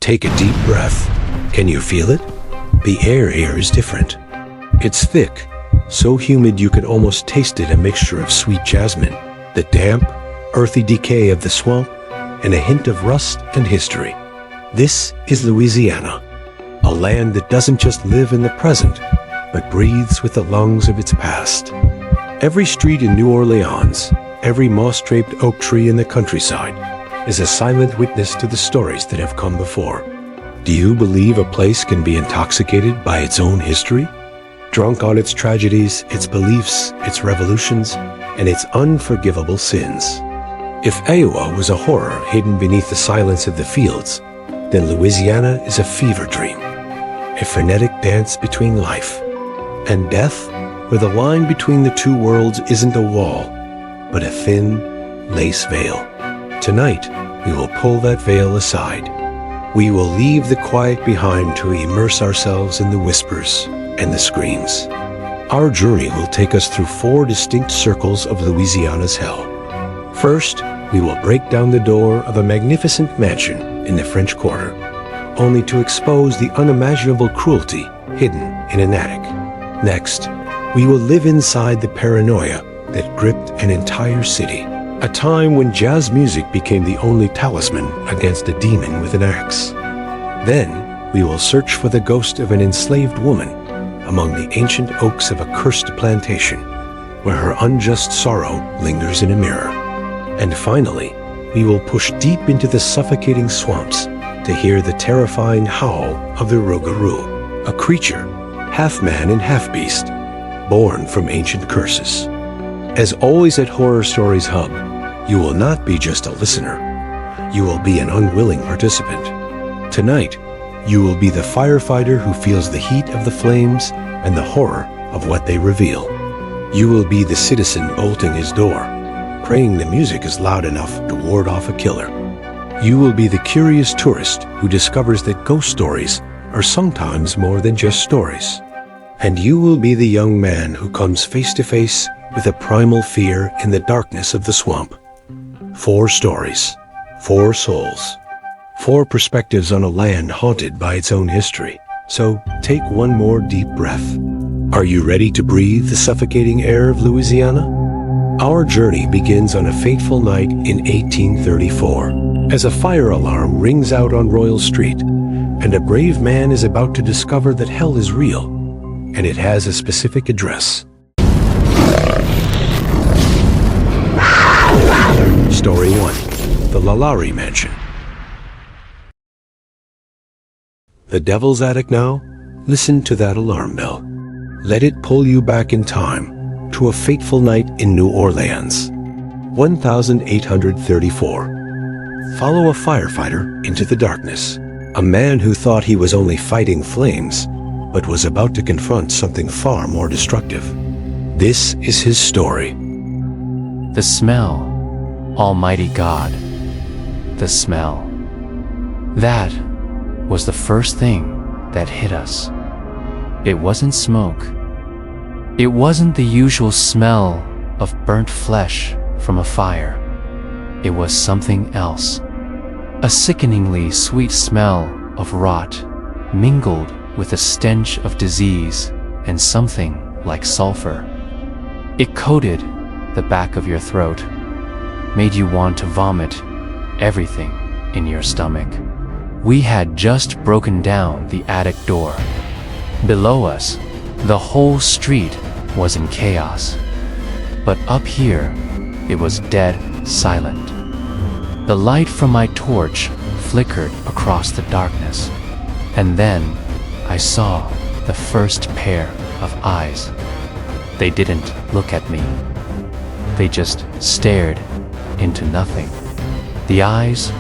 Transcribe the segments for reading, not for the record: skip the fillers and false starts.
Take a deep breath. Can you feel it? The air here is different. It's thick, so humid you could almost taste it, a mixture of sweet jasmine, the damp, earthy decay of the swamp, and a hint of rust and history. This is Louisiana, a land that doesn't just live in the present, but breathes with the lungs of its past. Every street in New Orleans, every moss-draped oak tree in the countryside, is a silent witness to the stories that have come before. Do you believe a place can be intoxicated by its own history? Drunk on its tragedies, its beliefs, its revolutions, and its unforgivable sins. If Iowa was a horror hidden beneath the silence of the fields, then Louisiana is a fever dream, a frenetic dance between life and death, where the line between the two worlds isn't a wall, but a thin lace veil. Tonight, we will pull that veil aside. We will leave the quiet behind to immerse ourselves in the whispers and the screams. Our journey will take us through 4 distinct circles of Louisiana's hell. First, we will break down the door of a magnificent mansion in the French Quarter, only to expose the unimaginable cruelty hidden in an attic. Next, we will live inside the paranoia that gripped an entire city, a time when jazz music became the only talisman against a demon with an axe. Then, we will search for the ghost of an enslaved woman among the ancient oaks of a cursed plantation, where her unjust sorrow lingers in a mirror. And finally, we will push deep into the suffocating swamps to hear the terrifying howl of the Rougarou, a creature, half man and half beast, born from ancient curses. As always at Horror Stories Hub, you will not be just a listener. You will be an unwilling participant. Tonight, you will be the firefighter who feels the heat of the flames and the horror of what they reveal. You will be the citizen bolting his door, praying the music is loud enough to ward off a killer. You will be the curious tourist who discovers that ghost stories are sometimes more than just stories. And you will be the young man who comes face to face with a primal fear in the darkness of the swamp. 4 stories, 4 souls, 4 perspectives on a land haunted by its own history. So take one more deep breath. Are you ready to breathe the suffocating air of Louisiana? Our journey begins on a fateful night in 1834, as a fire alarm rings out on Royal Street, and a brave man is about to discover that hell is real, and it has a specific address. Story 1. The LaLaurie Mansion. The Devil's Attic now? Listen to that alarm bell. Let it pull you back in time to a fateful night in New Orleans. 1834. Follow a firefighter into the darkness. A man who thought he was only fighting flames, but was about to confront something far more destructive. This is his story. The smell. Almighty God. The smell. That was the first thing that hit us. It wasn't smoke. It wasn't the usual smell of burnt flesh from a fire. It was something else. A sickeningly sweet smell of rot, mingled with a stench of disease and something like sulfur. It coated the back of your throat, made you want to vomit everything in your stomach. We had just broken down the attic door. Below us, the whole street was in chaos. But up here, it was dead silent. The light from my torch flickered across the darkness, and then I saw the first pair of eyes. They didn't look at me. They just stared into nothing. The eyes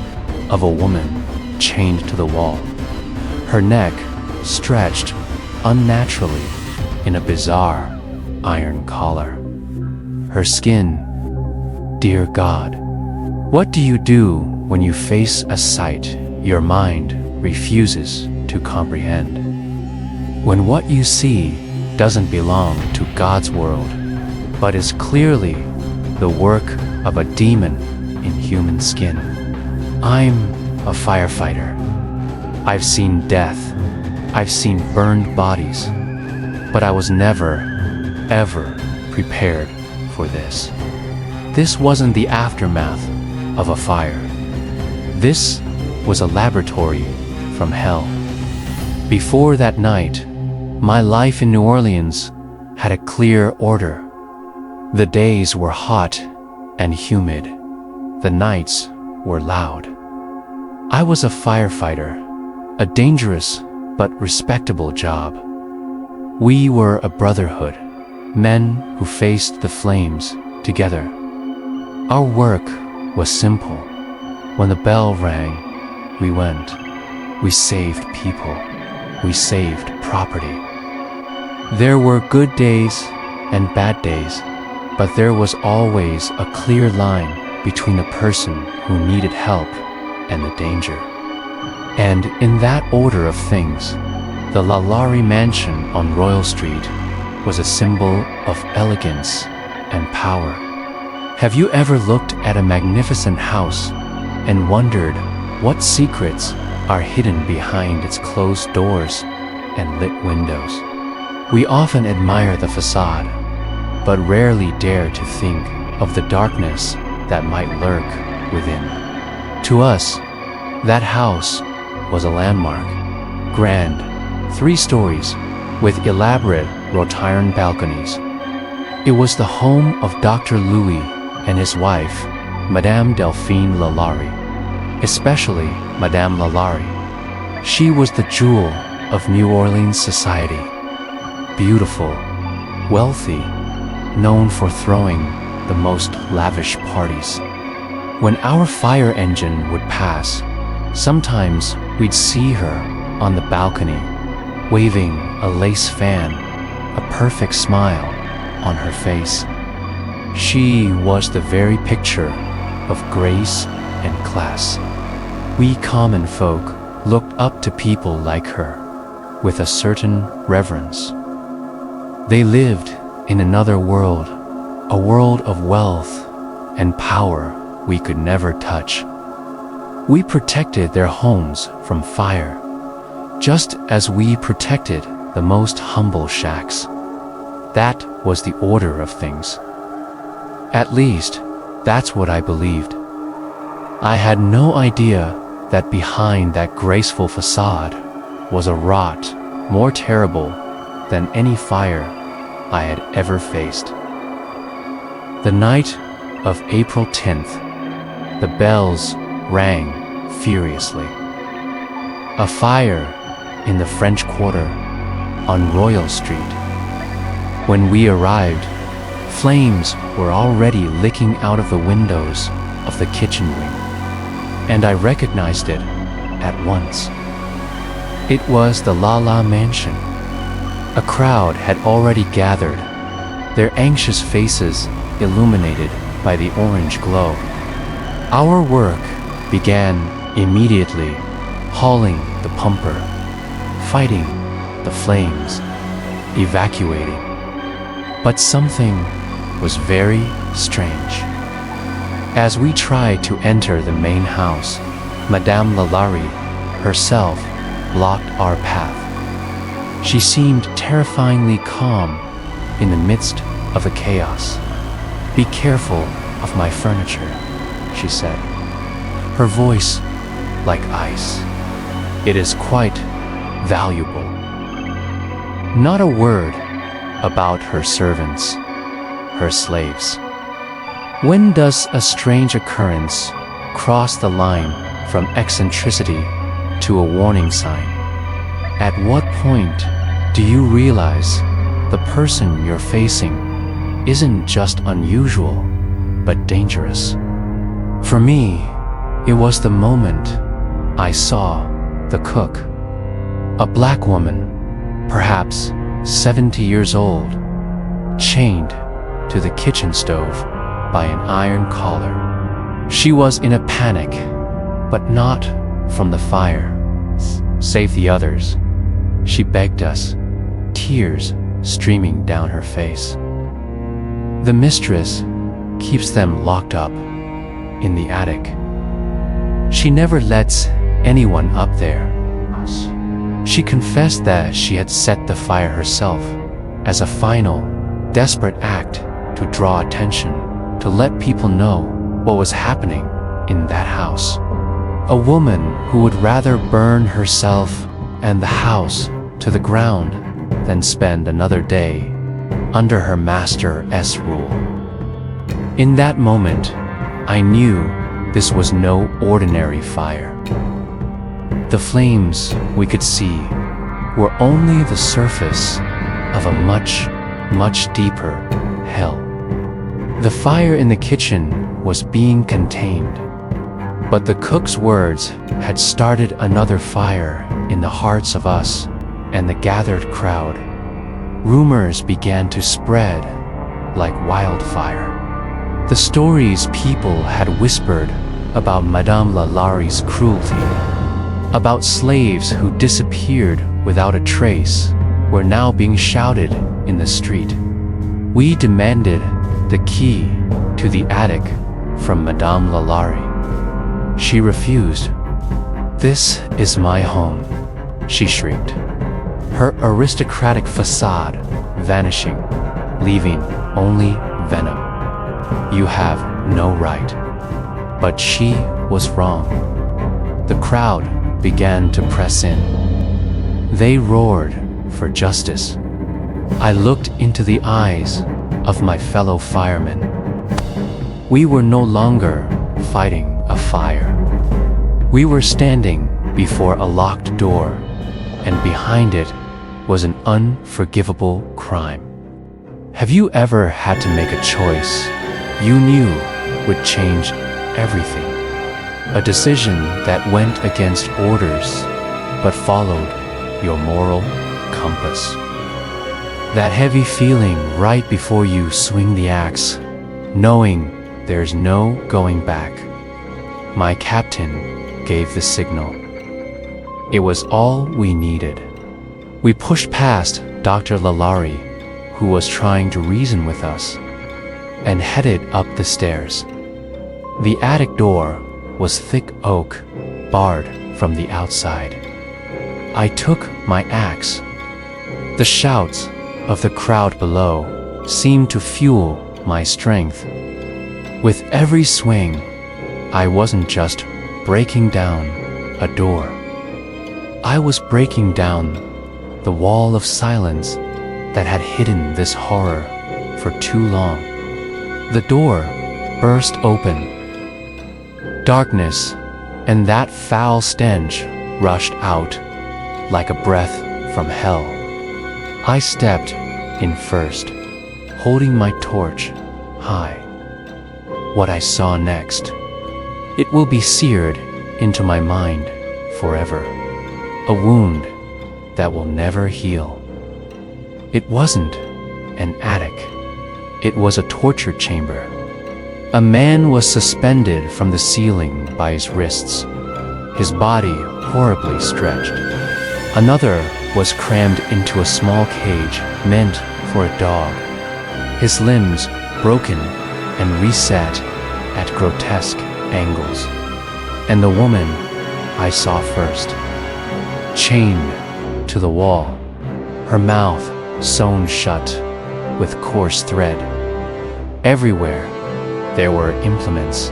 of a woman chained to the wall, her neck stretched unnaturally in a bizarre iron collar. Her skin, dear God, what do you do when you face a sight your mind refuses to comprehend? When what you see doesn't belong to God's world, but is clearly the work of a demon in human skin. I'm a firefighter. I've seen death. I've seen burned bodies. But I was never, ever prepared for this. This wasn't the aftermath of a fire. This was a laboratory from hell. Before that night, my life in New Orleans had a clear order. The days were hot and humid. The nights were loud. I was a firefighter, a dangerous but respectable job. We were a brotherhood, men who faced the flames together. Our work was simple. When the bell rang, we went. We saved people. We saved property. There were good days and bad days, but there was always a clear line between the person who needed help and the danger. And in that order of things, the LaLaurie mansion on Royal Street was a symbol of elegance and power. Have you ever looked at a magnificent house and wondered what secrets are hidden behind its closed doors and lit windows? We often admire the facade, but rarely dare to think of the darkness that might lurk within. To us, that house was a landmark, grand, 3 stories, with elaborate wrought-iron balconies. It was the home of Dr. Louis and his wife, Madame LaLaurie, especially Madame LaLaurie. She was the jewel of New Orleans society. Beautiful, wealthy, known for throwing the most lavish parties. When our fire engine would pass, sometimes we'd see her on the balcony, waving a lace fan, a perfect smile on her face. She was the very picture of grace and class. We common folk looked up to people like her with a certain reverence. They lived in another world, a world of wealth and power we could never touch. We protected their homes from fire, just as we protected the most humble shacks. That was the order of things. At least, that's what I believed. I had no idea that behind that graceful facade was a rot more terrible than any fire I had ever faced. The night of April 10th, the bells rang furiously. A fire in the French Quarter on Royal Street. When we arrived, flames were already licking out of the windows of the kitchen wing, and I recognized it at once. It was the LaLaurie mansion. A crowd had already gathered, their anxious faces illuminated by the orange glow. Our work began immediately, hauling the pumper, fighting the flames, evacuating. But something was very strange. As we tried to enter the main house, Madame LaLaurie herself blocked our path. She seemed terrifyingly calm in the midst of the chaos. "Be careful of my furniture," she said, her voice like ice. "It is quite valuable." Not a word about her servants, her slaves. When does a strange occurrence cross the line from eccentricity to a warning sign? At what point do you realize the person you're facing isn't just unusual, but dangerous? For me, it was the moment I saw the cook, a black woman, perhaps 70 years old, chained to the kitchen stove by an iron collar. She was in a panic, but not from the fire. "Save the others," she begged us, tears streaming down her face. "The mistress keeps them locked up in the attic. She never lets anyone up there," She confessed that she had set the fire herself as a final, desperate act to draw attention, to let people know what was happening in that house. A woman who would rather burn herself and the house to the ground than spend another day under her master's rule. In that moment, I knew this was no ordinary fire. The flames we could see were only the surface of a much, much deeper hell. The fire in the kitchen was being contained, but the cook's words had started another fire in the hearts of us and the gathered crowd. Rumors began to spread like wildfire. The stories people had whispered about Madame LaLaurie's cruelty, about slaves who disappeared without a trace, were now being shouted in the street. We demanded the key to the attic from Madame LaLaurie. She refused. "This is my home," she shrieked, her aristocratic facade vanishing, leaving only venom. "You have no right." But she was wrong. The crowd began to press in. They roared for justice. I looked into the eyes of my fellow firemen. We were no longer fighting a fire. We were standing before a locked door, and behind it was an unforgivable crime. Have you ever had to make a choice you knew would change everything? A decision that went against orders, but followed your moral compass. That heavy feeling right before you swing the axe, knowing there's no going back. My captain gave the signal. It was all we needed. We pushed past Dr. LaLaurie, who was trying to reason with us, and headed up the stairs. The attic door was thick oak, barred from the outside. I took my axe. The shouts of the crowd below seemed to fuel my strength. With every swing, I wasn't just breaking down a door. I was breaking down the wall of silence that had hidden this horror for too long. The door burst open. Darkness and that foul stench rushed out like a breath from hell. I stepped in first, holding my torch high. What I saw next, it will be seared into my mind forever. A wound that will never heal. It wasn't an attic. It was a torture chamber. A man was suspended from the ceiling by his wrists, his body horribly stretched. Another was crammed into a small cage meant for a dog, his limbs broken and reset at grotesque angles. And the woman I saw first, chained to the wall, her mouth sewn shut with coarse thread. Everywhere there were implements,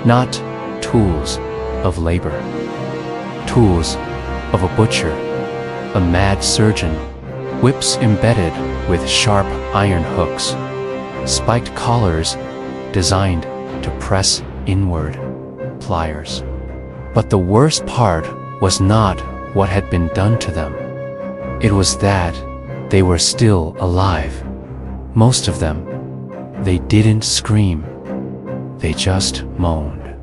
not tools of labor, tools of a butcher, a mad surgeon, whips embedded with sharp iron hooks, spiked collars designed to press inward, pliers. But the worst part was not what had been done to them. It was that they were still alive. Most of them. They didn't scream. They just moaned,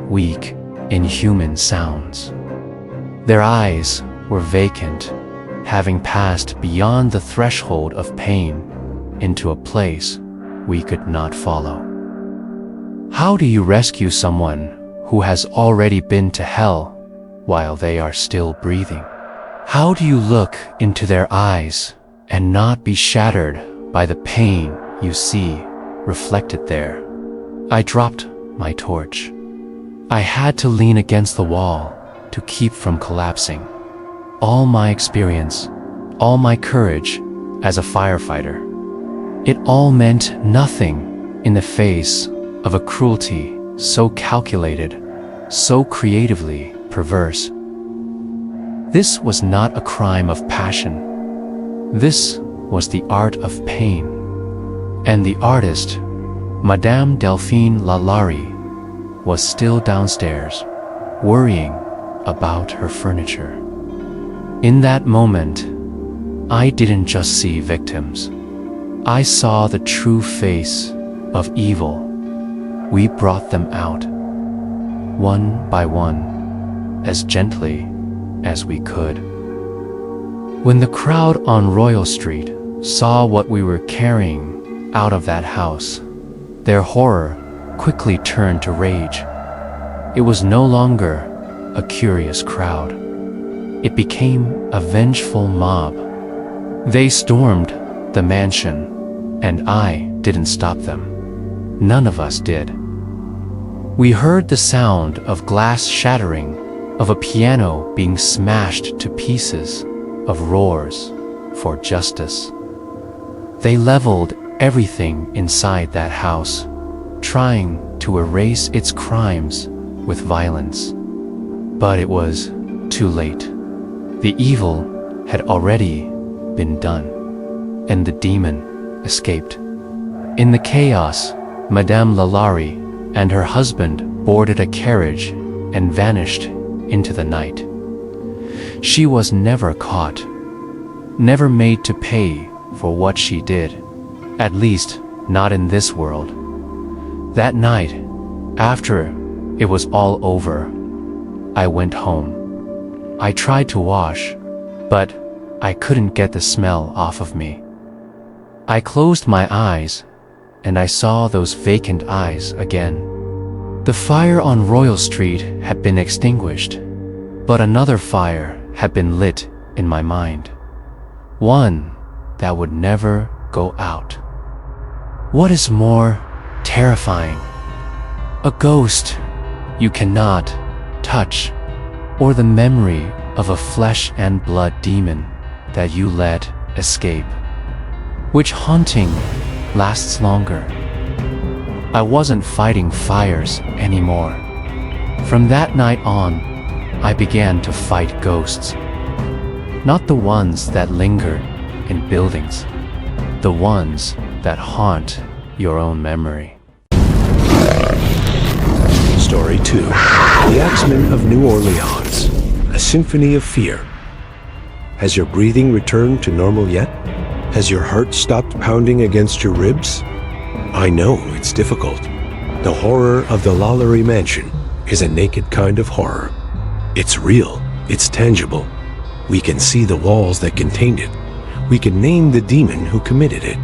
weak, inhuman sounds. Their eyes were vacant, having passed beyond the threshold of pain into a place we could not follow. How do you rescue someone who has already been to hell while they are still breathing? How do you look into their eyes and not be shattered by the pain you see reflected there? I dropped my torch. I had to lean against the wall to keep from collapsing. all my experience, all my courage as a firefighter. It all meant nothing in the face of a cruelty so calculated, so creatively perverse. This was not a crime of passion. This was the art of pain. And the artist, Madame LaLaurie, was still downstairs, worrying about her furniture. In that moment, I didn't just see victims. I saw the true face of evil. We brought them out, one by one, as gently as we could. When the crowd on Royal Street saw what we were carrying out of that house, their horror quickly turned to rage. It was no longer a curious crowd. It became a vengeful mob. They stormed the mansion, and I didn't stop them. None of us did. We heard the sound of glass shattering, of a piano being smashed to pieces, of roars for justice. They leveled everything inside that house, trying to erase its crimes with violence. But it was too late. The evil had already been done, and the demon escaped. In the chaos, Madame LaLaurie and her husband boarded a carriage and vanished into the night. She was never caught, never made to pay for what she did, at least not in this world. That night, after it was all over, I went home. I tried to wash, but I couldn't get the smell off of me. I closed my eyes, and I saw those vacant eyes again. The fire on Royal Street had been extinguished, but another fire had been lit in my mind. One that would never go out. What is more terrifying? A ghost you cannot touch, or the memory of a flesh and blood demon that you let escape? Which haunting lasts longer? I wasn't fighting fires anymore. From that night on, I began to fight ghosts. Not the ones that linger in buildings, the ones that haunt your own memory. Story 2. The Axeman of New Orleans. A symphony of fear. Has your breathing returned to normal yet? Has your heart stopped pounding against your ribs? I know it's difficult. The horror of the LaLaurie mansion is a naked kind of horror. It's real. It's tangible. We can see the walls that contained it. We can name the demon who committed it.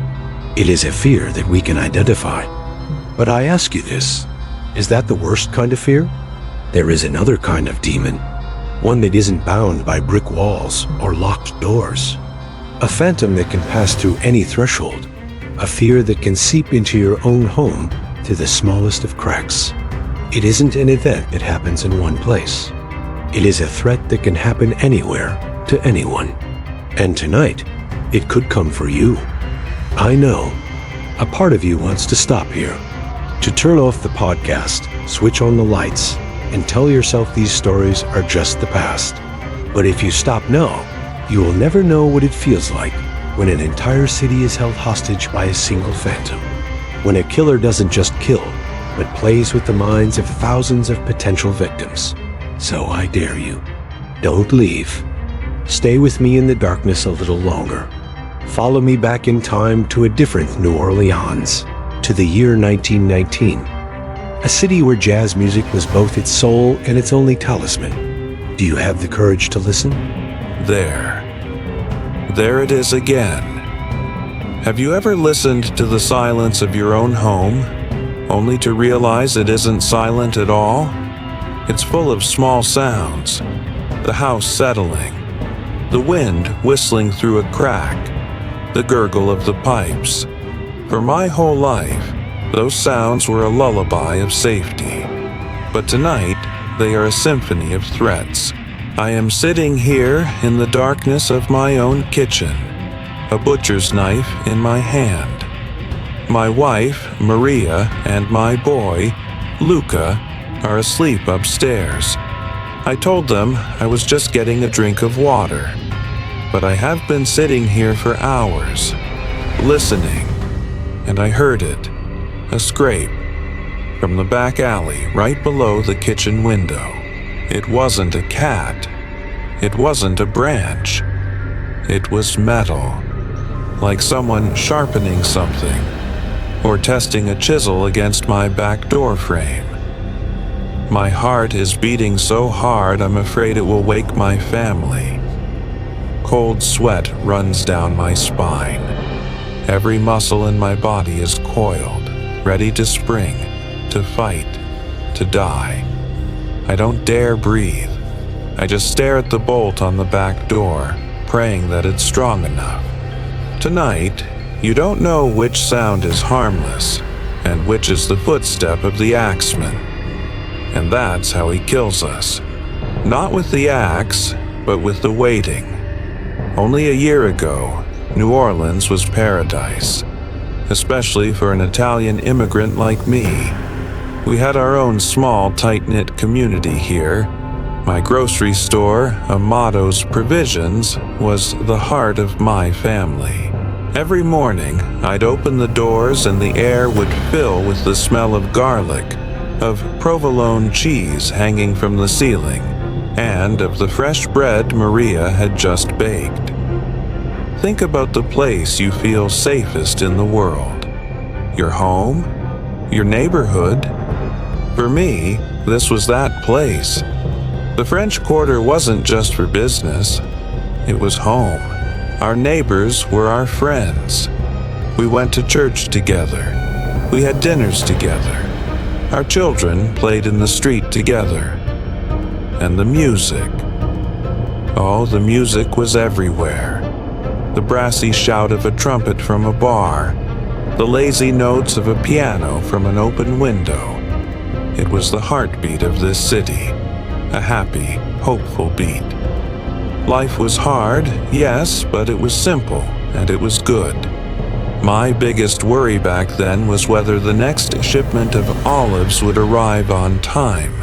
It is a fear that we can identify. But I ask you this, is that the worst kind of fear? There is another kind of demon, one that isn't bound by brick walls or locked doors. A phantom that can pass through any threshold, a fear that can seep into your own home through the smallest of cracks. It isn't an event that happens in one place. It is a threat that can happen anywhere to anyone. And tonight, it could come for you. I know. A part of you wants to stop here, to turn off the podcast, switch on the lights, and tell yourself these stories are just the past. But if you stop now, you will never know what it feels like when an entire city is held hostage by a single phantom. When a killer doesn't just kill, but plays with the minds of thousands of potential victims. So I dare you, don't leave. Stay with me in the darkness a little longer. Follow me back in time to a different New Orleans, to the year 1919. A city where jazz music was both its soul and its only talisman. Do you have the courage to listen? There it is again. Have you ever listened to the silence of your own home, only to realize it isn't silent at all? It's full of small sounds, the house settling, the wind whistling through a crack, the gurgle of the pipes. For my whole life, those sounds were a lullaby of safety. But tonight, they are a symphony of threats, I am sitting here in the darkness of my own kitchen, a butcher's knife in my hand. My wife, Maria, and my boy, Luca, are asleep upstairs. I told them I was just getting a drink of water, but I have been sitting here for hours, listening, and I heard it, a scrape, from the back alley right below the kitchen window. It wasn't a cat. It wasn't a branch. It was metal, like someone sharpening something, or testing a chisel against my back door frame. My heart is beating so hard I'm afraid it will wake my family. Cold sweat runs down my spine. Every muscle in my body is coiled, ready to spring, to fight, to die. I don't dare breathe. I just stare at the bolt on the back door, praying that it's strong enough. Tonight, you don't know which sound is harmless and which is the footstep of the Axeman. And that's how he kills us. Not with the axe, but with the waiting. Only a year ago, New Orleans was paradise, especially for an Italian immigrant like me. We had our own small, tight-knit community here. My grocery store, Amato's Provisions, was the heart of my family. Every morning, I'd open the doors and the air would fill with the smell of garlic, of provolone cheese hanging from the ceiling, and of the fresh bread Maria had just baked. Think about the place you feel safest in the world. Your home? Your neighborhood? For me, this was that place. The French Quarter wasn't just for business. It was home. Our neighbors were our friends. We went to church together. We had dinners together. Our children played in the street together. And the music. Oh, the music was everywhere. The brassy shout of a trumpet from a bar. The lazy notes of a piano from an open window. It was the heartbeat of this city. A happy, hopeful beat. Life was hard, yes, but it was simple, and it was good. My biggest worry back then was whether the next shipment of olives would arrive on time.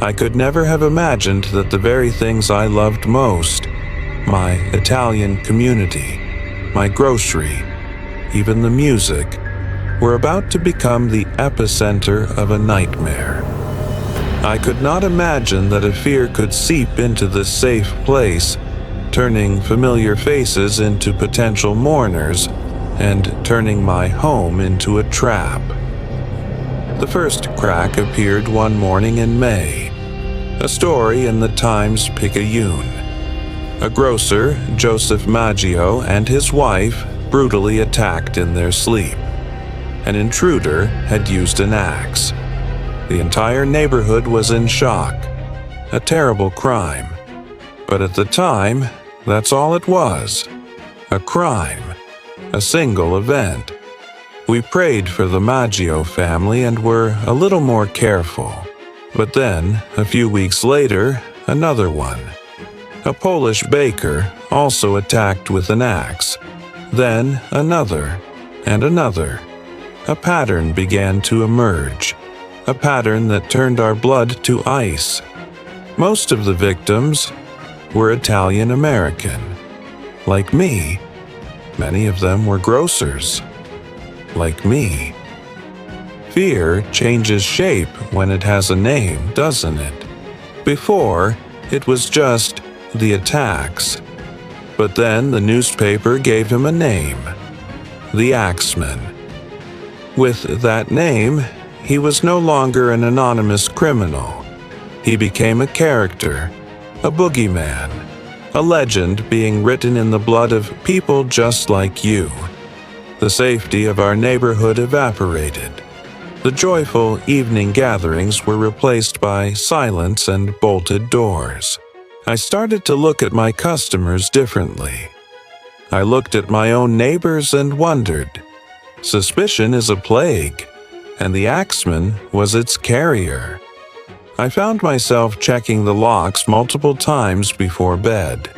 I could never have imagined that the very things I loved most, my Italian community, my grocery, even the music, were about to become the epicenter of a nightmare. I could not imagine that a fear could seep into this safe place, turning familiar faces into potential mourners, and turning my home into a trap. The first crack appeared one morning in May. A story in the Times-Picayune. A grocer, Joseph Maggio, and his wife brutally attacked in their sleep. An intruder had used an axe. The entire neighborhood was in shock. A terrible crime. But at the time, that's all it was. A crime. A single event. We prayed for the Maggio family and were a little more careful. But then, a few weeks later, another one. A Polish baker also attacked with an axe. Then another, and another. A pattern began to emerge. A pattern that turned our blood to ice. Most of the victims were Italian American. Like me, many of them were grocers. Like me. Fear changes shape when it has a name, doesn't it? Before, it was just the attacks. But then the newspaper gave him a name. The Axeman. With that name, he was no longer an anonymous criminal. He became a character, a boogeyman, a legend being written in the blood of people just like you. The safety of our neighborhood evaporated. The joyful evening gatherings were replaced by silence and bolted doors. I started to look at my customers differently. I looked at my own neighbors and wondered. Suspicion is a plague, and the Axeman was its carrier. I found myself checking the locks multiple times before bed.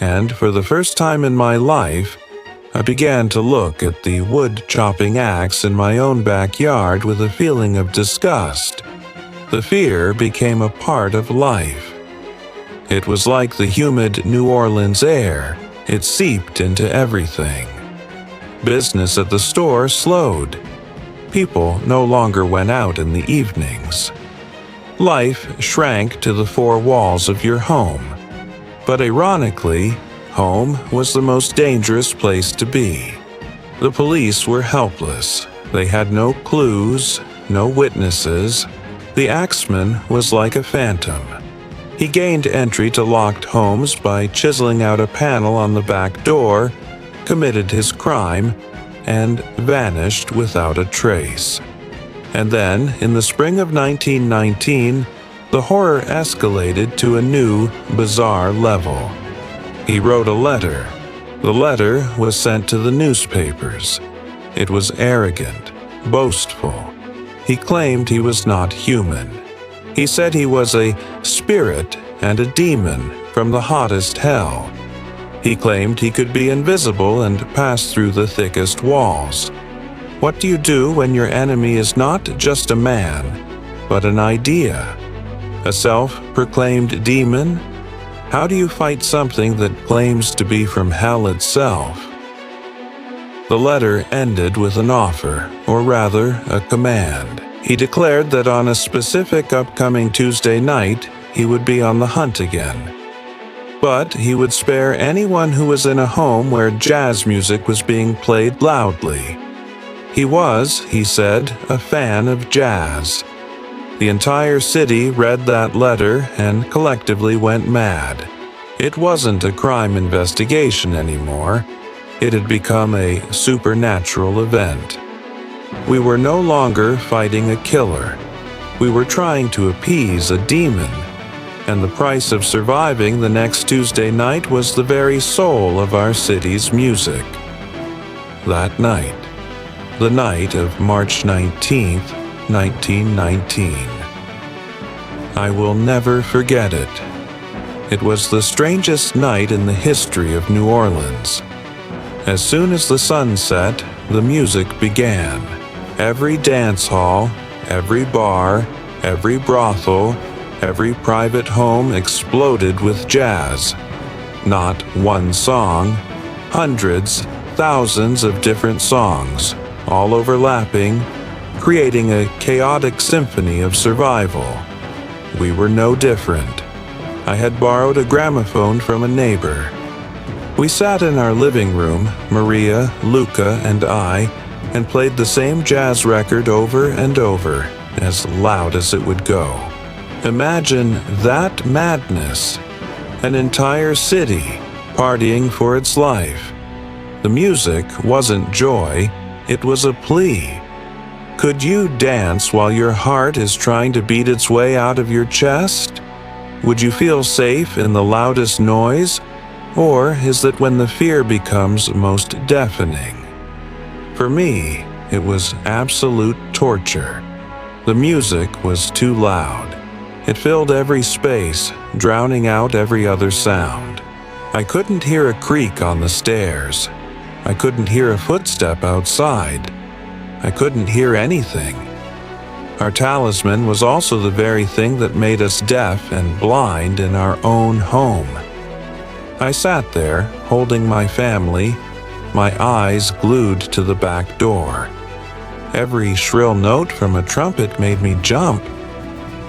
And for the first time in my life, I began to look at the wood-chopping axe in my own backyard with a feeling of disgust. The fear became a part of life. It was like the humid New Orleans air. It seeped into everything. Business at the store slowed. People no longer went out in the evenings. Life shrank to the four walls of your home. But ironically, home was the most dangerous place to be. The police were helpless. They had no clues, no witnesses. The Axeman was like a phantom. He gained entry to locked homes by chiseling out a panel on the back door, committed his crime, and vanished without a trace. And then, in the spring of 1919, the horror escalated to a new, bizarre level. He wrote a letter. The letter was sent to the newspapers. It was arrogant, boastful. He claimed he was not human. He said he was a spirit and a demon from the hottest hell. He claimed he could be invisible and pass through the thickest walls. What do you do when your enemy is not just a man, but an idea? A self-proclaimed demon? How do you fight something that claims to be from hell itself? The letter ended with an offer, or rather, a command. He declared that on a specific upcoming Tuesday night, he would be on the hunt again. But he would spare anyone who was in a home where jazz music was being played loudly. He was, he said, a fan of jazz. The entire city read that letter and collectively went mad. It wasn't a crime investigation anymore. It had become a supernatural event. We were no longer fighting a killer. We were trying to appease a demon. And the price of surviving the next Tuesday night was the very soul of our city's music. That night, the night of March 19th, 1919. I will never forget it. It was the strangest night in the history of New Orleans. As soon as the sun set, the music began. Every dance hall, every bar, every brothel, every private home exploded with jazz. Not one song, hundreds, thousands of different songs, all overlapping, creating a chaotic symphony of survival. We were no different. I had borrowed a gramophone from a neighbor. We sat in our living room, Maria, Luca, and I, and played the same jazz record over and over, as loud as it would go. Imagine that madness. An entire city partying for its life. The music wasn't joy, it was a plea. Could you dance while your heart is trying to beat its way out of your chest? Would you feel safe in the loudest noise? Or is it when the fear becomes most deafening? For me, it was absolute torture. The music was too loud. It filled every space, drowning out every other sound. I couldn't hear a creak on the stairs. I couldn't hear a footstep outside. I couldn't hear anything. Our talisman was also the very thing that made us deaf and blind in our own home. I sat there, holding my family, my eyes glued to the back door. Every shrill note from a trumpet made me jump.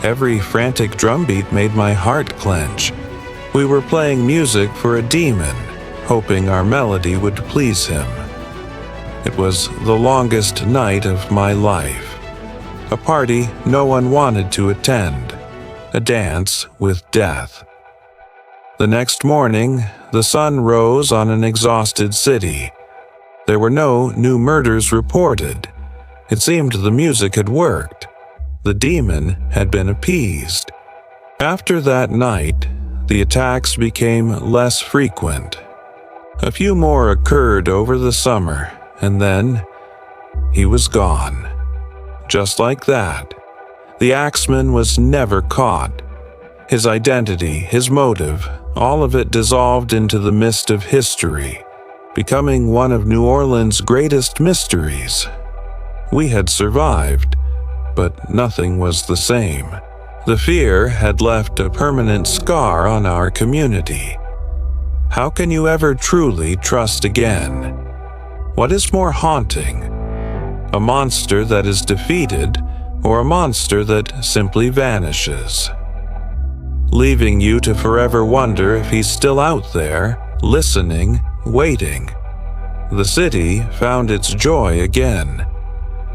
Every frantic drumbeat made my heart clench. We were playing music for a demon, hoping our melody would please him. It was the longest night of my life. A party no one wanted to attend. A dance with death. The next morning, the sun rose on an exhausted city. There were no new murders reported. It seemed the music had worked. The demon had been appeased. After that night, the attacks became less frequent. A few more occurred over the summer, and then he was gone. Just like that. The Axeman was never caught. His identity, his motive, all of it dissolved into the mist of history, becoming one of New Orleans' greatest mysteries. We had survived, but nothing was the same. The fear had left a permanent scar on our community. How can you ever truly trust again? What is more haunting? A monster that is defeated, or a monster that simply vanishes, leaving you to forever wonder if he's still out there, listening, waiting? The city found its joy again.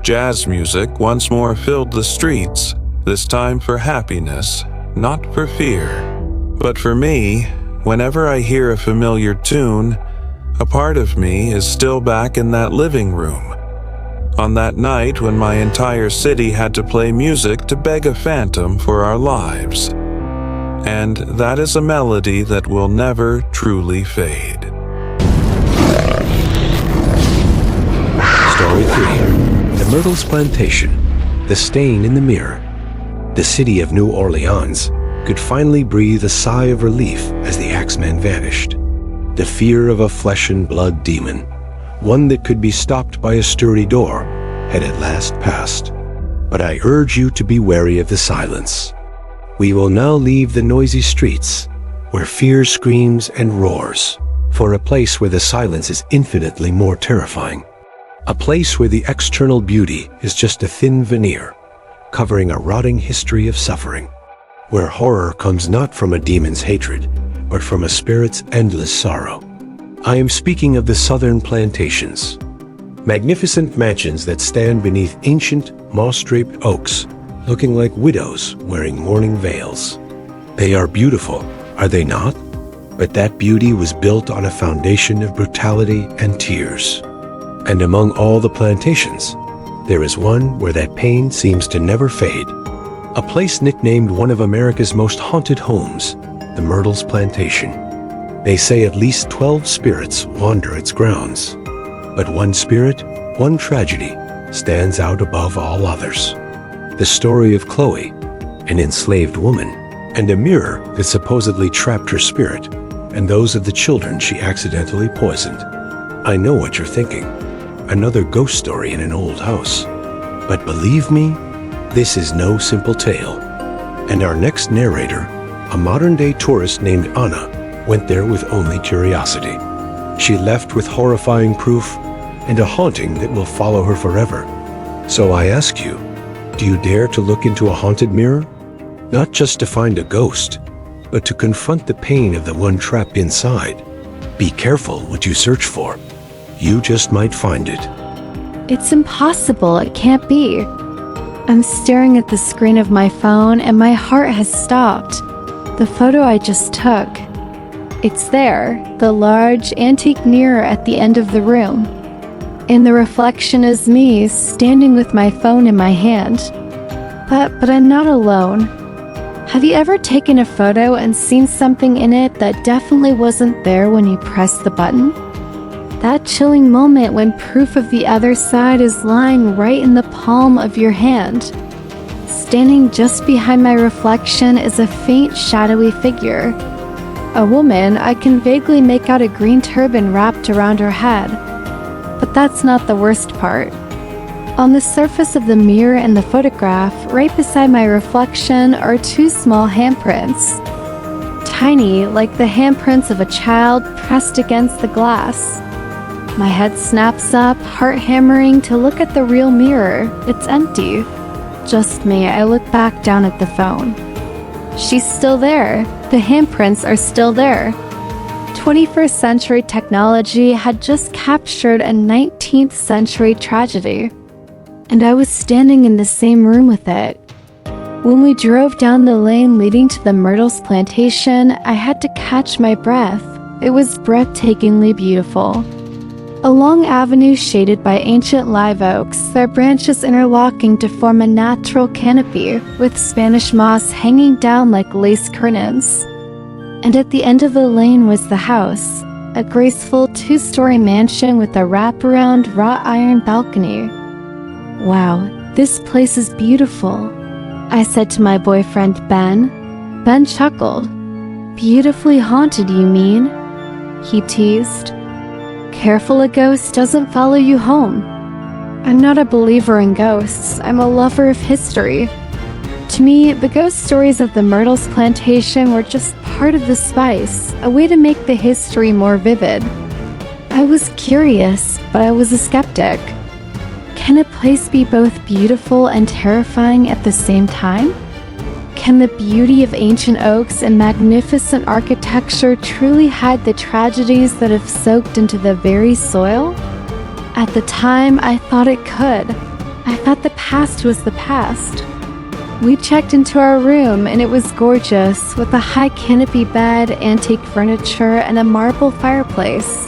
Jazz music once more filled the streets, this time for happiness, not for fear. But for me, whenever I hear a familiar tune, a part of me is still back in that living room. On that night when my entire city had to play music to beg a phantom for our lives. And that is a melody that will never truly fade. Story 3. The Myrtles Plantation. The Stain in the Mirror. The city of New Orleans could finally breathe a sigh of relief as the Axeman vanished. The fear of a flesh and blood demon, one that could be stopped by a sturdy door, had at last passed. But I urge you to be wary of the silence. We will now leave the noisy streets, where fear screams and roars, for a place where the silence is infinitely more terrifying. A place where the external beauty is just a thin veneer, covering a rotting history of suffering. Where horror comes not from a demon's hatred, but from a spirit's endless sorrow. I am speaking of the southern plantations. Magnificent mansions that stand beneath ancient, moss-draped oaks, looking like widows wearing mourning veils. They are beautiful, are they not? But that beauty was built on a foundation of brutality and tears. And among all the plantations, there is one where that pain seems to never fade. A place nicknamed one of America's most haunted homes, the Myrtles Plantation. They say at least 12 spirits wander its grounds. But one spirit, one tragedy, stands out above all others. The story of Chloe, an enslaved woman, and a mirror that supposedly trapped her spirit, and those of the children she accidentally poisoned. I know what you're thinking. Another ghost story in an old house. But believe me, this is no simple tale. And our next narrator, a modern-day tourist named Anna, went there with only curiosity. She left with horrifying proof and a haunting that will follow her forever. So I ask you, do you dare to look into a haunted mirror? Not just to find a ghost, but to confront the pain of the one trapped inside. Be careful what you search for. You just might find it. It's impossible. It can't be. I'm staring at the screen of my phone and my heart has stopped. The photo I just took. It's there, the large antique mirror at the end of the room. In the reflection is me, standing with my phone in my hand. But I'm not alone. Have you ever taken a photo and seen something in it that definitely wasn't there when you pressed the button? That chilling moment when proof of the other side is lying right in the palm of your hand. Standing just behind my reflection is a faint, shadowy figure. A woman. I can vaguely make out a green turban wrapped around her head. But that's not the worst part. On the surface of the mirror and the photograph, right beside my reflection, are two small handprints. Tiny, like the handprints of a child pressed against the glass. My head snaps up, heart hammering, to look at the real mirror. It's empty. Just me. I look back down at the phone. She's still there. The handprints are still there. 21st century technology had just captured a 19th century tragedy. And I was standing in the same room with it. When we drove down the lane leading to the Myrtles Plantation, I had to catch my breath. It was breathtakingly beautiful. A long avenue shaded by ancient live oaks, their branches interlocking to form a natural canopy, with Spanish moss hanging down like lace curtains. And at the end of the lane was the house, a graceful 2-story mansion with a wraparound wrought iron balcony. Wow, this place is beautiful. I said to my boyfriend, Ben. Ben chuckled. Beautifully haunted, you mean? He teased. Careful, a ghost doesn't follow you home. I'm not a believer in ghosts. I'm a lover of history. To me, the ghost stories of the Myrtles plantation were just part of the spice, a way to make the history more vivid. I was curious, but I was a skeptic. Can a place be both beautiful and terrifying at the same time? Can the beauty of ancient oaks and magnificent architecture truly hide the tragedies that have soaked into the very soil? At the time, I thought it could. I thought the past was the past. We checked into our room and it was gorgeous, with a high canopy bed, antique furniture, and a marble fireplace.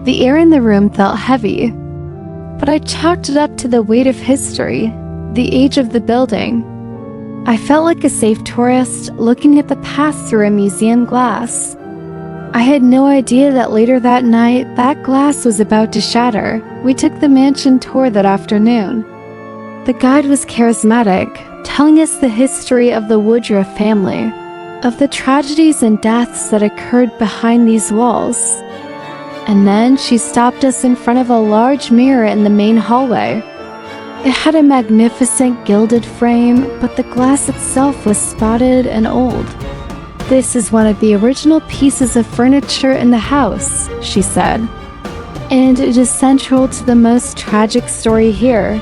The air in the room felt heavy, but I chalked it up to the weight of history, the age of the building. I felt like a safe tourist looking at the past through a museum glass. I had no idea that later that night, that glass was about to shatter. We took the mansion tour that afternoon. The guide was charismatic, telling us the history of the Woodruff family, of the tragedies and deaths that occurred behind these walls. And then she stopped us in front of a large mirror in the main hallway. It had a magnificent gilded frame, but the glass itself was spotted and old. This is one of the original pieces of furniture in the house, she said, and it is central to the most tragic story here.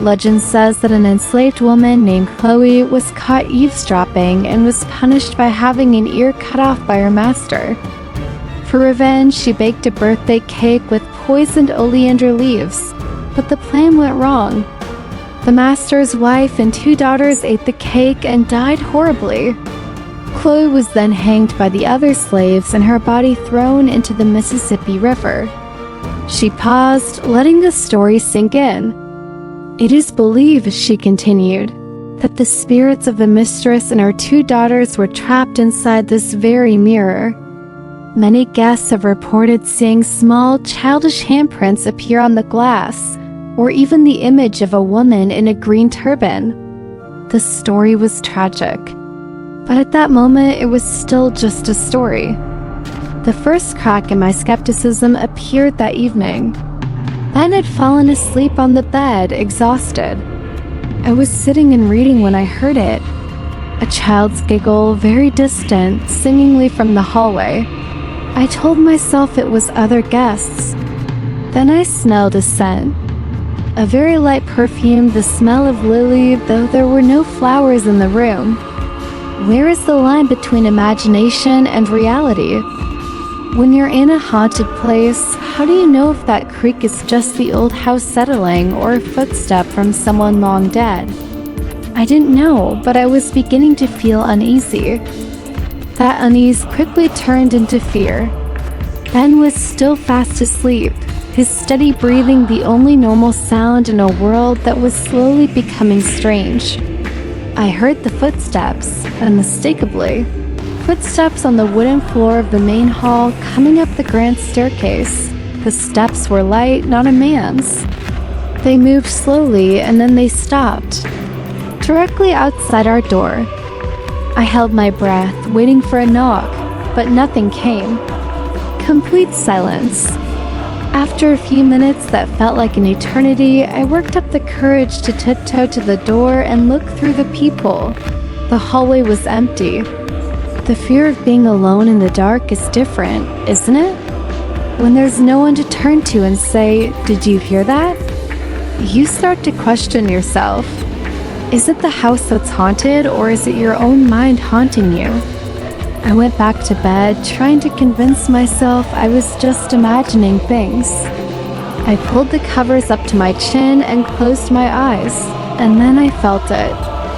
Legend says that an enslaved woman named Chloe was caught eavesdropping and was punished by having an ear cut off by her master. For revenge, she baked a birthday cake with poisoned oleander leaves, but the plan went wrong. The master's wife and 2 daughters ate the cake and died horribly. Chloe was then hanged by the other slaves and her body thrown into the Mississippi River. She paused, letting the story sink in. It is believed, she continued, that the spirits of the mistress and her 2 daughters were trapped inside this very mirror. Many guests have reported seeing small, childish handprints appear on the glass, or even the image of a woman in a green turban. The story was tragic, but at that moment it was still just a story. The first crack in my skepticism appeared that evening. Ben had fallen asleep on the bed, exhausted. I was sitting and reading when I heard it. A child's giggle, very distant, singingly from the hallway. I told myself it was other guests. Then I smelled a scent. A very light perfume, the smell of lily, though there were no flowers in the room. Where is the line between imagination and reality? When you're in a haunted place, how do you know if that creak is just the old house settling or a footstep from someone long dead? I didn't know, but I was beginning to feel uneasy. That unease quickly turned into fear. Ben was still fast asleep, his steady breathing the only normal sound in a world that was slowly becoming strange. I heard the footsteps, unmistakably. Footsteps on the wooden floor of the main hall coming up the grand staircase. The steps were light, not a man's. They moved slowly and then they stopped, directly outside our door. I held my breath, waiting for a knock, but nothing came. Complete silence. After a few minutes that felt like an eternity, I worked up the courage to tiptoe to the door and look through the peephole. The hallway was empty. The fear of being alone in the dark is different, isn't it? When there's no one to turn to and say, "Did you hear that?" You start to question yourself. Is it the house that's haunted, or is it your own mind haunting you? I went back to bed, trying to convince myself I was just imagining things. I pulled the covers up to my chin and closed my eyes, and then I felt it,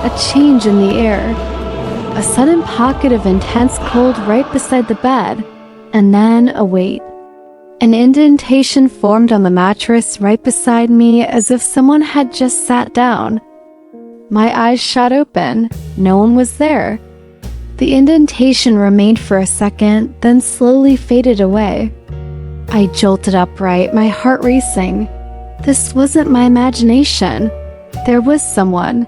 a change in the air. A sudden pocket of intense cold right beside the bed, and then a weight. An indentation formed on the mattress right beside me as if someone had just sat down. My eyes shot open. No one was there. The indentation remained for a second, then slowly faded away. I jolted upright, my heart racing. This wasn't my imagination. There was someone.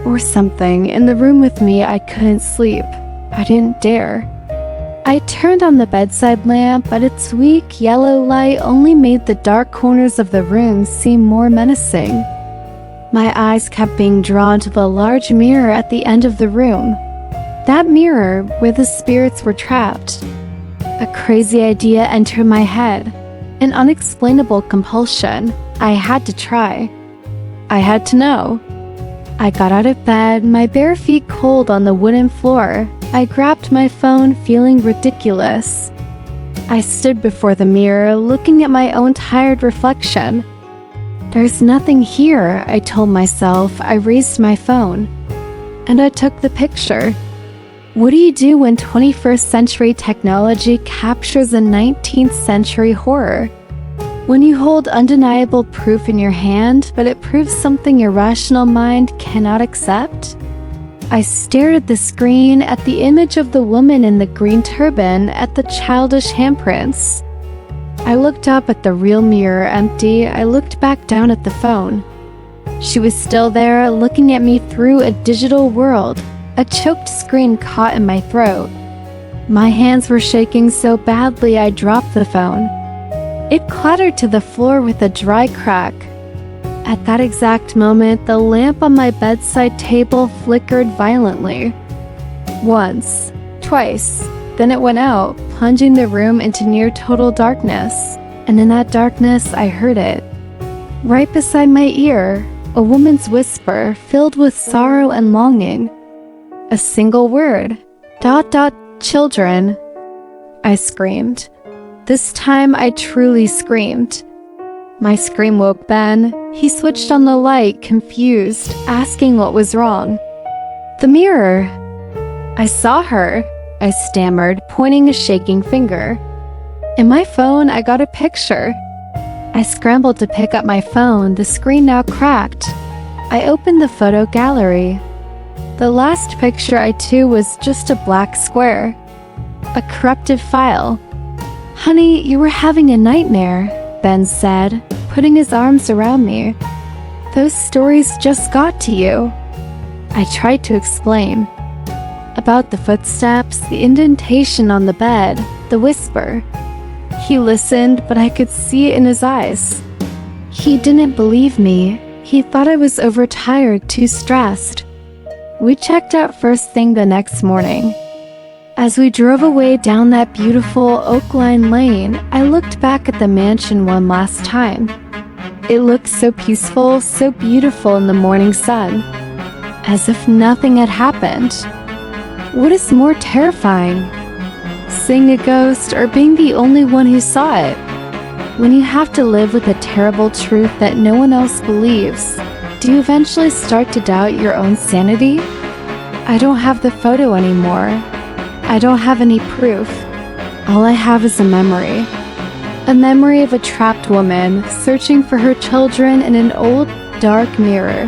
or something in the room with me, I couldn't sleep. I didn't dare. I turned on the bedside lamp, but its weak yellow light only made the dark corners of the room seem more menacing. My eyes kept being drawn to the large mirror at the end of the room. That mirror where the spirits were trapped. A crazy idea entered my head. An unexplainable compulsion. I had to try. I had to know. I got out of bed, my bare feet cold on the wooden floor. I grabbed my phone, feeling ridiculous. I stood before the mirror, looking at my own tired reflection. There's nothing here, I told myself. I raised my phone, and I took the picture. What do you do when 21st century technology captures a 19th century horror? When you hold undeniable proof in your hand, but it proves something your rational mind cannot accept? I stared at the screen, at the image of the woman in the green turban, at the childish handprints. I looked up at the real mirror empty. I looked back down at the phone. She was still there, looking at me through a digital world, a choked scream caught in my throat. My hands were shaking so badly I dropped the phone. It clattered to the floor with a dry crack. At that exact moment, the lamp on my bedside table flickered violently. Once, twice, then it went out, plunging the room into near total darkness. And in that darkness, I heard it. Right beside my ear, a woman's whisper filled with sorrow and longing. A single word. ... children. I screamed. This time I truly screamed. My scream woke Ben. He switched on the light, confused, asking what was wrong. The mirror. I saw her, I stammered, pointing a shaking finger. In my phone, I got a picture. I scrambled to pick up my phone, the screen now cracked. I opened the photo gallery. The last picture I took was just a black square. A corrupted file. Honey, you were having a nightmare, Ben said, putting his arms around me. Those stories just got to you. I tried to explain. About the footsteps, the indentation on the bed, the whisper. He listened, but I could see it in his eyes. He didn't believe me. He thought I was overtired, too stressed. We checked out first thing the next morning. As we drove away down that beautiful oak-lined lane, I looked back at the mansion one last time. It looked so peaceful, so beautiful in the morning sun, as if nothing had happened. What is more terrifying? Seeing a ghost or being the only one who saw it? When you have to live with a terrible truth that no one else believes, do you eventually start to doubt your own sanity? I don't have the photo anymore. I don't have any proof. All I have is a memory. A memory of a trapped woman searching for her children in an old, dark mirror.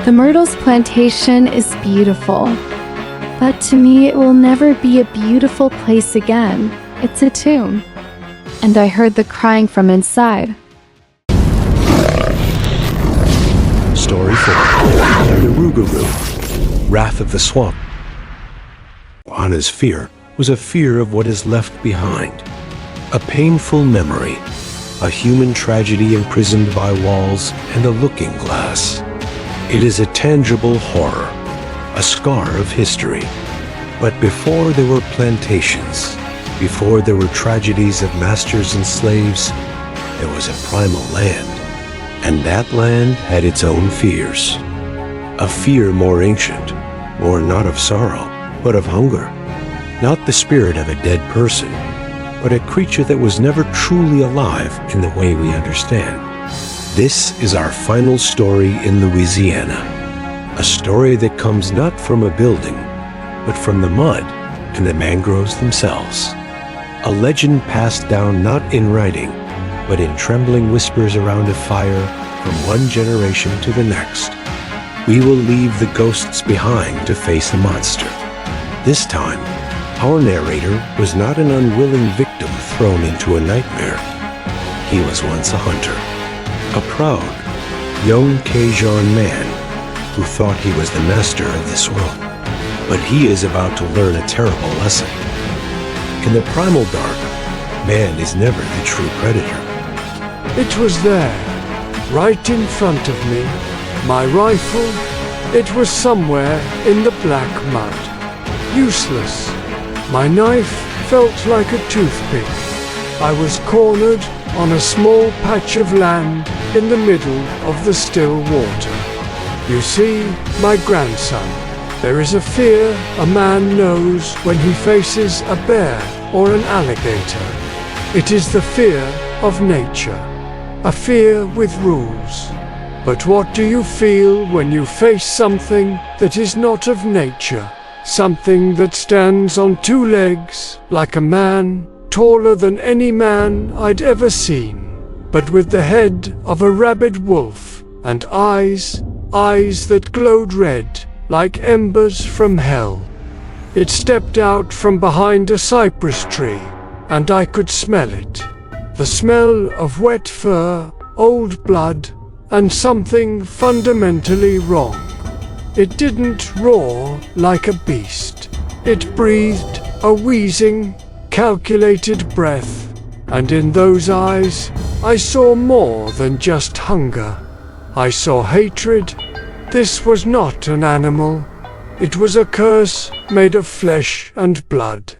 The Myrtles plantation is beautiful, but to me it will never be a beautiful place again. It's a tomb. And I heard the crying from inside. Story 4. The Rougarou, Wrath of the Swamp. Anna's fear was a fear of what is left behind. A painful memory, a human tragedy imprisoned by walls and a looking glass. It is a tangible horror, a scar of history. But before there were plantations, before there were tragedies of masters and slaves, there was a primal land. And that land had its own fears. A fear more ancient, more not of sorrow, but of hunger. Not the spirit of a dead person, but a creature that was never truly alive in the way we understand. This is our final story in Louisiana. A story that comes not from a building, but from the mud and the mangroves themselves. A legend passed down not in writing, but in trembling whispers around a fire from one generation to the next. We will leave the ghosts behind to face the monster. This time, our narrator was not an unwilling victim thrown into a nightmare. He was once a hunter, a proud, young Cajun man. who thought he was the master of this world. But he is about to learn a terrible lesson. In the primal dark, man is never the true predator. It was there, right in front of me. My rifle, it was somewhere in the black mud. Useless. My knife felt like a toothpick. I was cornered on a small patch of land in the middle of the still water. You see, my grandson, there is a fear a man knows when he faces a bear or an alligator. It is the fear of nature, a fear with rules. But what do you feel when you face something that is not of nature? Something that stands on two legs, like a man, taller than any man I'd ever seen, but with the head of a rabid wolf, and eyes that glowed red, like embers from hell. It stepped out from behind a cypress tree, and I could smell it. The smell of wet fur, old blood, and something fundamentally wrong. It didn't roar like a beast. It breathed a wheezing, calculated breath, and in those eyes I saw more than just hunger. I saw hatred. This was not an animal. It was a curse made of flesh and blood.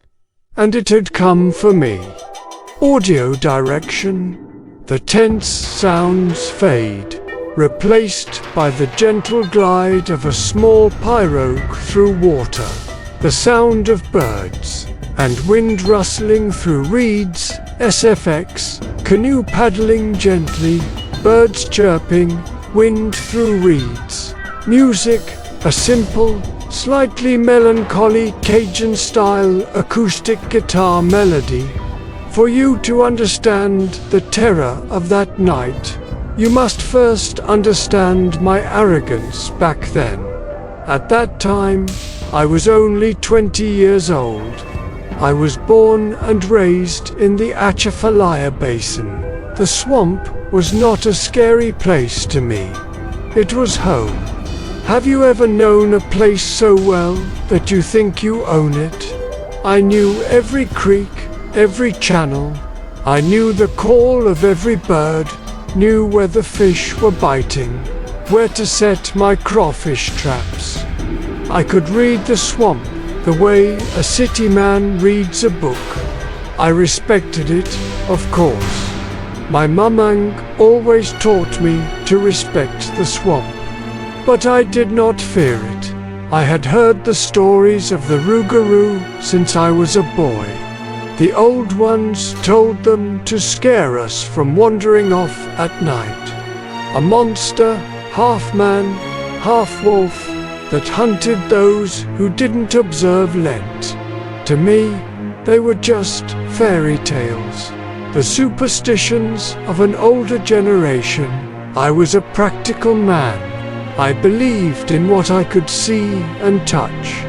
And it had come for me. Audio direction. The tense sounds fade, replaced by the gentle glide of a small pirogue through water. The sound of birds and wind rustling through reeds, SFX, canoe paddling gently, birds chirping, wind through reeds. Music, a simple, slightly melancholy Cajun-style acoustic guitar melody. For you to understand the terror of that night, you must first understand my arrogance back then. At that time, I was only 20 years old. I was born and raised in the Atchafalaya Basin. The swamp was not a scary place to me. It was home. Have you ever known a place so well that you think you own it? I knew every creek, every channel. I knew the call of every bird, knew where the fish were biting, where to set my crawfish traps. I could read the swamp the way a city man reads a book. I respected it, of course. My mamang always taught me to respect the swamp. But I did not fear it. I had heard the stories of the Rougarou since I was a boy. The old ones told them to scare us from wandering off at night. A monster, half man, half wolf, that hunted those who didn't observe Lent. To me, they were just fairy tales, the superstitions of an older generation. I was a practical man. I believed in what I could see and touch.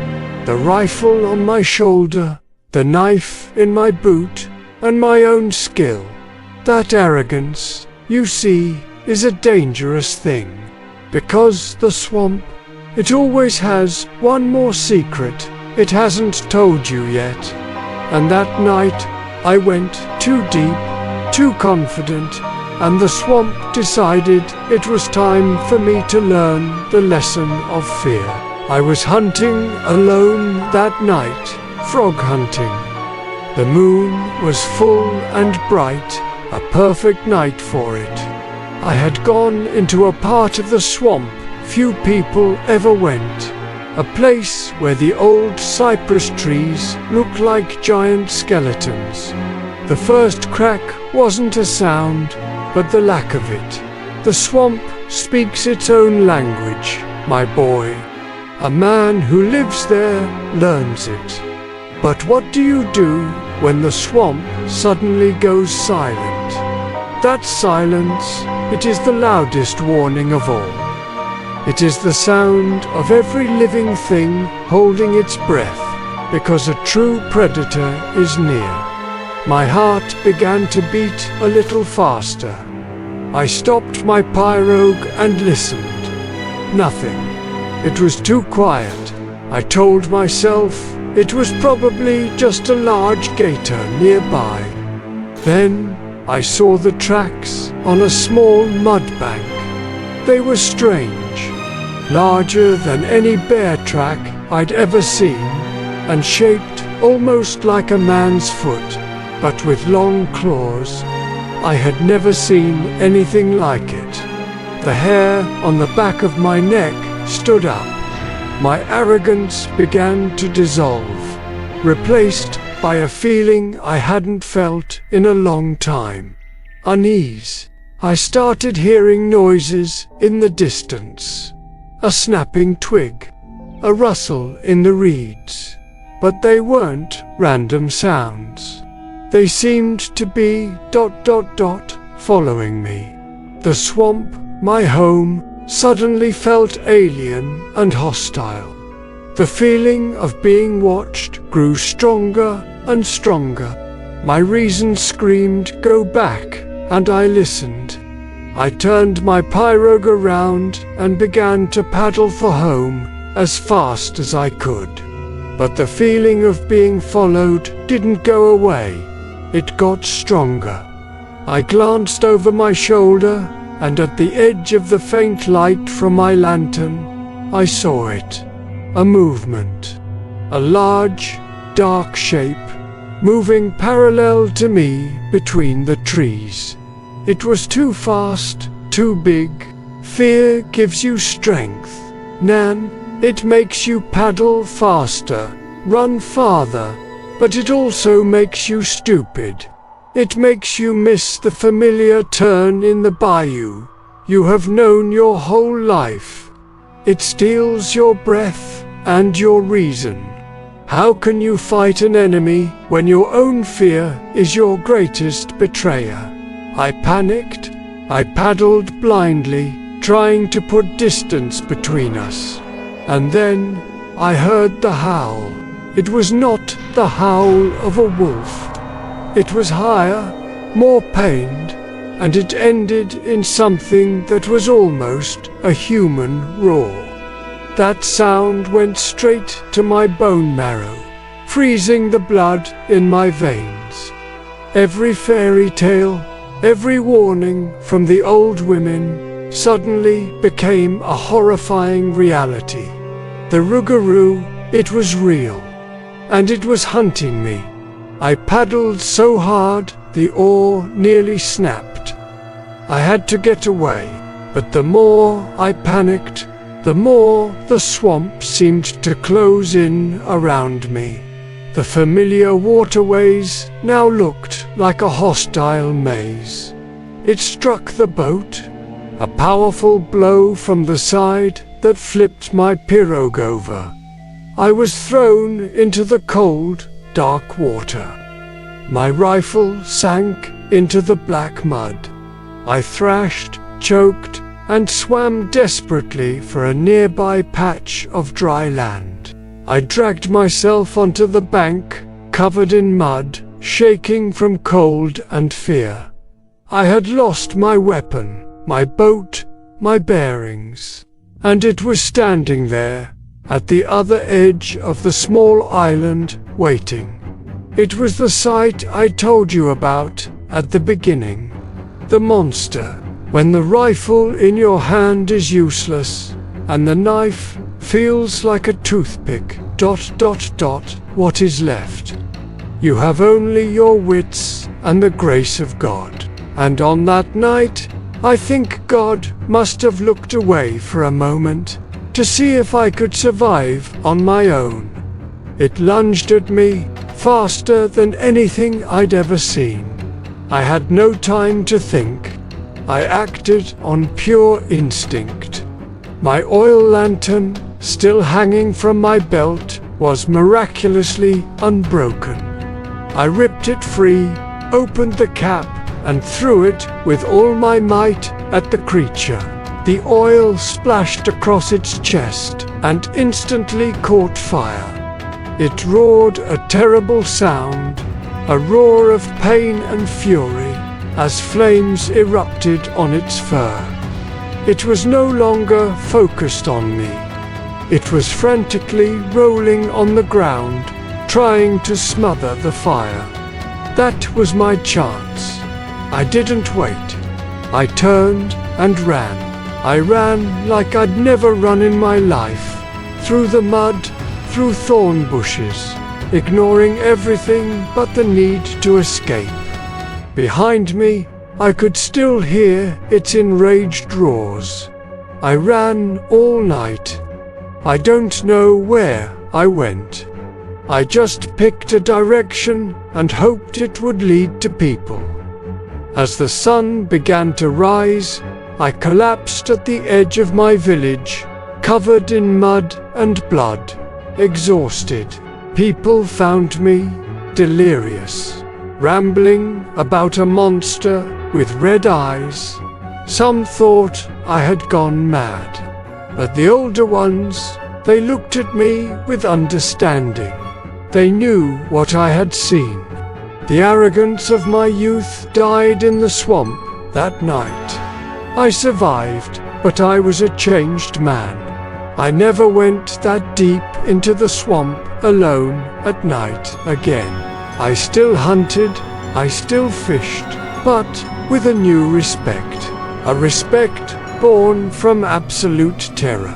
The rifle on my shoulder, the knife in my boot, and my own skill. That arrogance, you see, is a dangerous thing. Because the swamp, it always has one more secret it hasn't told you yet. And that night, I went too deep, too confident, and the swamp decided it was time for me to learn the lesson of fear. I was hunting alone that night, frog hunting. The moon was full and bright, a perfect night for it. I had gone into a part of the swamp few people ever went, a place where the old cypress trees looked like giant skeletons. The first crack wasn't a sound, but the lack of it. The swamp speaks its own language, my boy. A man who lives there learns it. But what do you do when the swamp suddenly goes silent? That silence, it is the loudest warning of all. It is the sound of every living thing holding its breath, because a true predator is near. My heart began to beat a little faster. I stopped my pirogue and listened. Nothing. It was too quiet. I told myself it was probably just a large gator nearby. Then I saw the tracks on a small mud bank. They were strange, larger than any bear track I'd ever seen, and shaped almost like a man's foot, but with long claws. I had never seen anything like it. The hair on the back of my neck stood up. My arrogance began to dissolve, replaced by a feeling I hadn't felt in a long time. Unease. I started hearing noises in the distance. A snapping twig, a rustle in the reeds. But they weren't random sounds. They seemed to be ... following me. The swamp, my home, suddenly felt alien and hostile. The feeling of being watched grew stronger and stronger. My reason screamed, "Go back," and I listened. I turned my pirogue around and began to paddle for home as fast as I could. But the feeling of being followed didn't go away. It got stronger. I glanced over my shoulder, and at the edge of the faint light from my lantern, I saw it. A movement. A large, dark shape, moving parallel to me between the trees. It was too fast, too big. Fear gives you strength, Nan. It makes you paddle faster, run farther, but it also makes you stupid. It makes you miss the familiar turn in the bayou you have known your whole life. It steals your breath and your reason. How can you fight an enemy when your own fear is your greatest betrayer? I panicked. I paddled blindly, trying to put distance between us. And then I heard the howl. It was not the howl of a wolf. It was higher, more pained, and it ended in something that was almost a human roar. That sound went straight to my bone marrow, freezing the blood in my veins. Every fairy tale, every warning from the old women suddenly became a horrifying reality. The Rougarou, it was real, and it was hunting me. I paddled so hard the oar nearly snapped. I had to get away, but the more I panicked, the more the swamp seemed to close in around me. The familiar waterways now looked like a hostile maze. It struck the boat, a powerful blow from the side that flipped my pirogue over. I was thrown into the cold, dark water. My rifle sank into the black mud. I thrashed, choked, and swam desperately for a nearby patch of dry land. I dragged myself onto the bank, covered in mud, shaking from cold and fear. I had lost my weapon, my boat, my bearings, and it was standing there, at the other edge of the small island, waiting. It was the sight I told you about at the beginning. The monster, when the rifle in your hand is useless, and the knife feels like a toothpick, ... what is left? You have only your wits and the grace of God. And on that night, I think God must have looked away for a moment to see if I could survive on my own. It lunged at me, faster than anything I'd ever seen. I had no time to think. I acted on pure instinct. My oil lantern, still hanging from my belt, was miraculously unbroken. I ripped it free, opened the cap, and threw it with all my might at the creature. The oil splashed across its chest and instantly caught fire. It roared a terrible sound, a roar of pain and fury, as flames erupted on its fur. It was no longer focused on me. It was frantically rolling on the ground, trying to smother the fire. That was my chance. I didn't wait. I turned and ran. I ran like I'd never run in my life. Through the mud, through thorn bushes, ignoring everything but the need to escape. Behind me, I could still hear its enraged roars. I ran all night. I don't know where I went. I just picked a direction and hoped it would lead to people. As the sun began to rise, I collapsed at the edge of my village, covered in mud and blood, exhausted. People found me delirious, rambling about a monster with red eyes. Some thought I had gone mad, but the older ones, they looked at me with understanding. They knew what I had seen. The arrogance of my youth died in the swamp that night. I survived, but I was a changed man. I never went that deep into the swamp alone at night again. I still hunted, I still fished, but with a new respect. A respect born from absolute terror.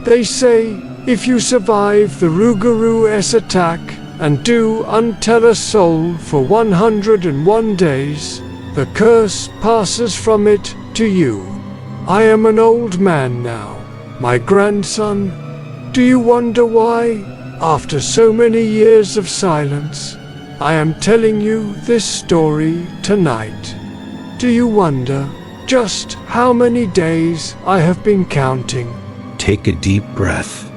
They say, if you survive the Rougarou's attack and do untell a soul for 101 days, the curse passes from it to you. I am an old man now. My grandson, do you wonder why, after so many years of silence, I am telling you this story tonight? Do you wonder just how many days I have been counting? Take a deep breath.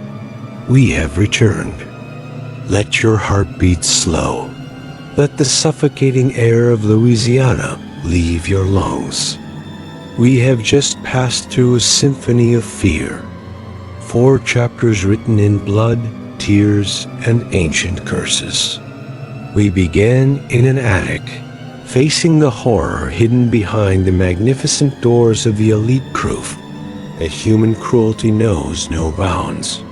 We have returned. Let your heart beat slow. Let the suffocating air of Louisiana leave your lungs. We have just passed through a symphony of fear. 4 chapters written in blood, tears, and ancient curses. We began in an attic, facing the horror hidden behind the magnificent doors of the elite crew, that human cruelty knows no bounds.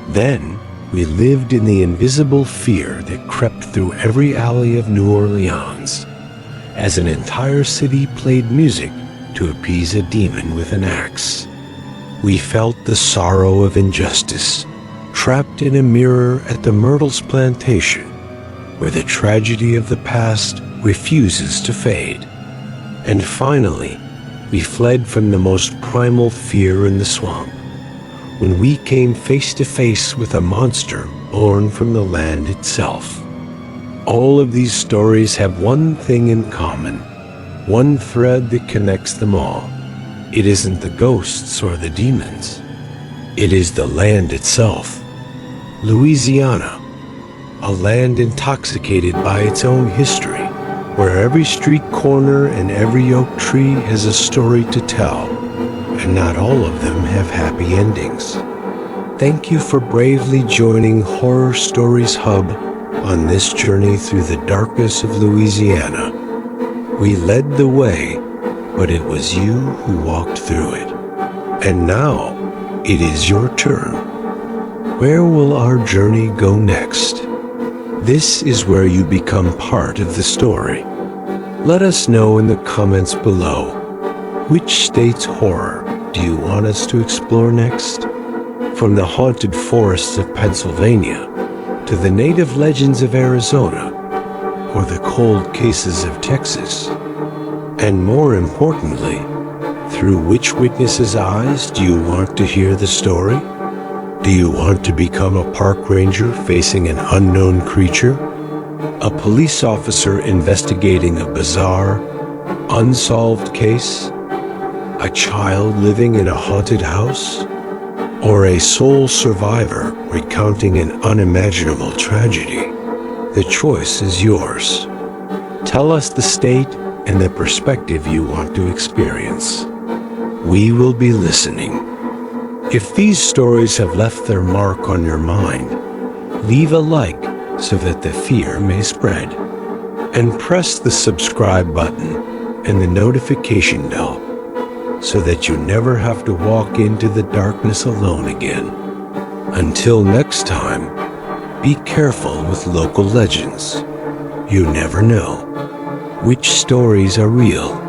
Then, we lived in the invisible fear that crept through every alley of New Orleans, as an entire city played music to appease a demon with an axe. We felt the sorrow of injustice, trapped in a mirror at the Myrtles plantation, where the tragedy of the past refuses to fade. And finally, we fled from the most primal fear in the swamp, when we came face to face with a monster born from the land itself. All of these stories have one thing in common, one thread that connects them all. It isn't the ghosts or the demons. It is the land itself. Louisiana, a land intoxicated by its own history, where every street corner and every oak tree has a story to tell, and not all of them have happy endings. Thank you for bravely joining Horror Stories Hub on this journey through the darkness of Louisiana. We led the way, but it was you who walked through it. And now, it is your turn. Where will our journey go next? This is where you become part of the story. Let us know in the comments below. Which state's horror do you want us to explore next? From the haunted forests of Pennsylvania, to the native legends of Arizona, or the cold cases of Texas? And more importantly, through which witness's eyes do you want to hear the story? Do you want to become a park ranger facing an unknown creature? A police officer investigating a bizarre, unsolved case? A child living in a haunted house? Or a sole survivor recounting an unimaginable tragedy? The choice is yours. Tell us the state and the perspective you want to experience. We will be listening. If these stories have left their mark on your mind, leave a like so that the fear may spread. And press the subscribe button and the notification bell so that you never have to walk into the darkness alone again. Until next time, be careful with local legends. You never know which stories are real